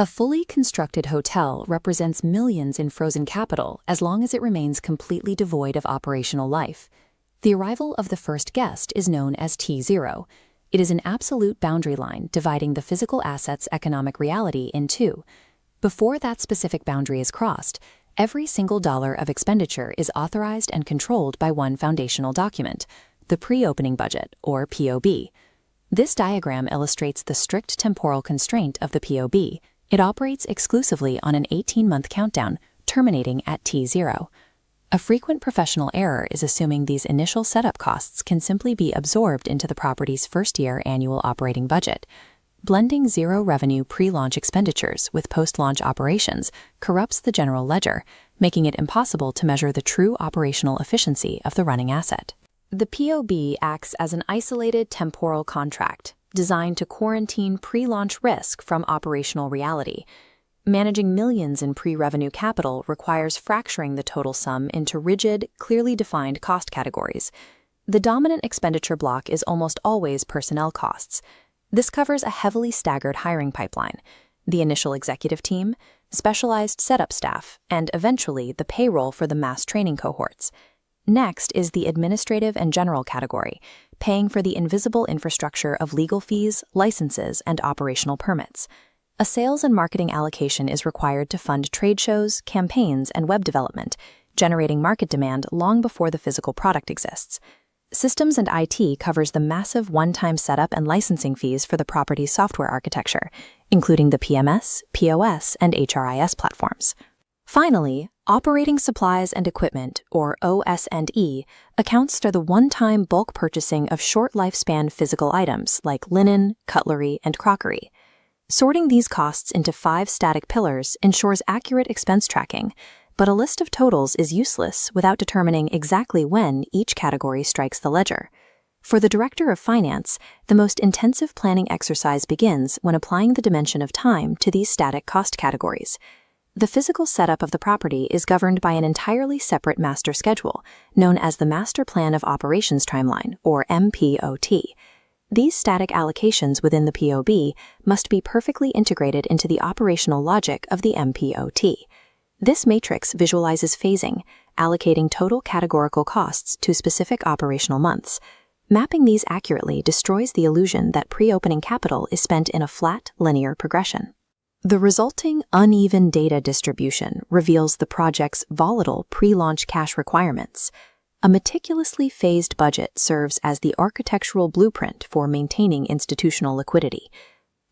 A fully constructed hotel represents millions in frozen capital as long as it remains completely devoid of operational life. The arrival of the first guest is known as T0. It is an absolute boundary line dividing the physical asset's economic reality in two. Before that specific boundary is crossed, every single dollar of expenditure is authorized and controlled by one foundational document, the pre-opening budget, or POB. This diagram illustrates the strict temporal constraint of the POB. It operates exclusively on an 18-month countdown, terminating at T0. A frequent professional error is assuming these initial setup costs can simply be absorbed into the property's first-year annual operating budget. Blending zero-revenue pre-launch expenditures with post-launch operations corrupts the general ledger, making it impossible to measure the true operational efficiency of the running asset. The POB acts as an isolated temporal contract, designed to quarantine pre-launch risk from operational reality. Managing millions in pre-revenue capital requires fracturing the total sum into rigid, clearly defined cost categories. The dominant expenditure block is almost always personnel costs. This covers a heavily staggered hiring pipeline, the initial executive team, specialized setup staff, and eventually the payroll for the mass training cohorts. Next is the administrative and general category, paying for the invisible infrastructure of legal fees, licenses, and operational permits. A sales and marketing allocation is required to fund trade shows, campaigns, and web development, generating market demand long before the physical product exists. Systems and IT covers the massive one-time setup and licensing fees for the property's software architecture, including the PMS, POS, and HRIS platforms. Finally, operating supplies and equipment, or OS&E, accounts for the one-time bulk purchasing of short lifespan physical items like linen, cutlery, and crockery. Sorting these costs into 5 static pillars ensures accurate expense tracking, but a list of totals is useless without determining exactly when each category strikes the ledger. For the Director of Finance, the most intensive planning exercise begins when applying the dimension of time to these static cost categories. The physical setup of the property is governed by an entirely separate master schedule, known as the Master Plan of Operations Timeline, or MPOT. These static allocations within the POB must be perfectly integrated into the operational logic of the MPOT. This matrix visualizes phasing, allocating total categorical costs to specific operational months. Mapping these accurately destroys the illusion that pre-opening capital is spent in a flat, linear progression. The resulting uneven data distribution reveals the project's volatile pre-launch cash requirements. A meticulously phased budget serves as the architectural blueprint for maintaining institutional liquidity.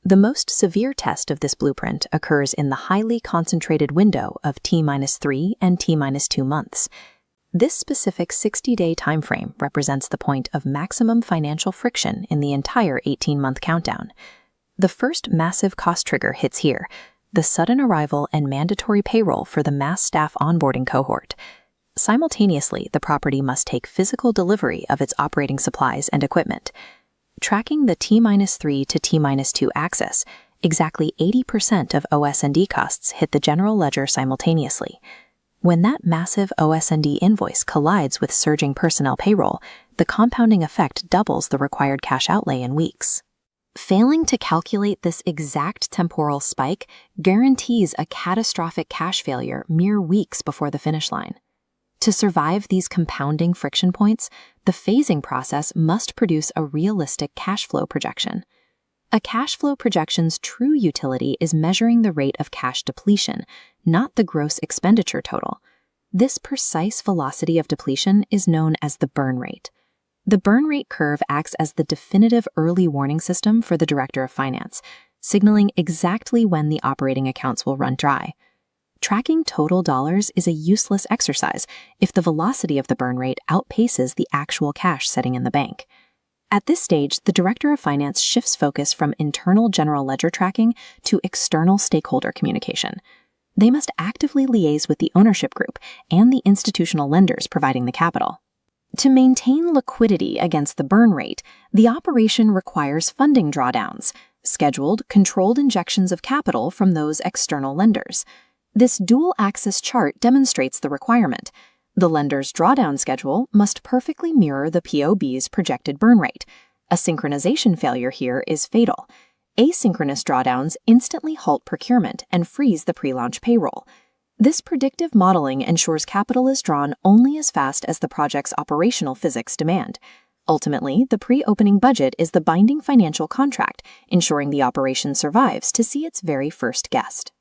The most severe test of this blueprint occurs in the highly concentrated window of T-3 and T-2 months. This specific 60-day timeframe represents the point of maximum financial friction in the entire 18-month countdown. The first massive cost trigger hits here, the sudden arrival and mandatory payroll for the mass staff onboarding cohort. Simultaneously, the property must take physical delivery of its operating supplies and equipment. Tracking the T-3 to T-2 axis, exactly 80% of OS&D costs hit the general ledger simultaneously. When that massive OS&D invoice collides with surging personnel payroll, the compounding effect doubles the required cash outlay in weeks. Failing to calculate this exact temporal spike guarantees a catastrophic cash failure mere weeks before the finish line. To survive these compounding friction points, the phasing process must produce a realistic cash flow projection. A cash flow projection's true utility is measuring the rate of cash depletion, not the gross expenditure total. This precise velocity of depletion is known as the burn rate. The burn rate curve acts as the definitive early warning system for the Director of Finance, signaling exactly when the operating accounts will run dry. Tracking total dollars is a useless exercise if the velocity of the burn rate outpaces the actual cash sitting in the bank. At this stage, the Director of Finance shifts focus from internal general ledger tracking to external stakeholder communication. They must actively liaise with the ownership group and the institutional lenders providing the capital. To maintain liquidity against the burn rate, the operation requires funding drawdowns, scheduled, controlled injections of capital from those external lenders. This dual-axis chart demonstrates the requirement. The lender's drawdown schedule must perfectly mirror the POB's projected burn rate. A synchronization failure here is fatal. Asynchronous drawdowns instantly halt procurement and freeze the pre-launch payroll. This predictive modeling ensures capital is drawn only as fast as the project's operational physics demand. Ultimately, the pre-opening budget is the binding financial contract, ensuring the operation survives to see its very first guest.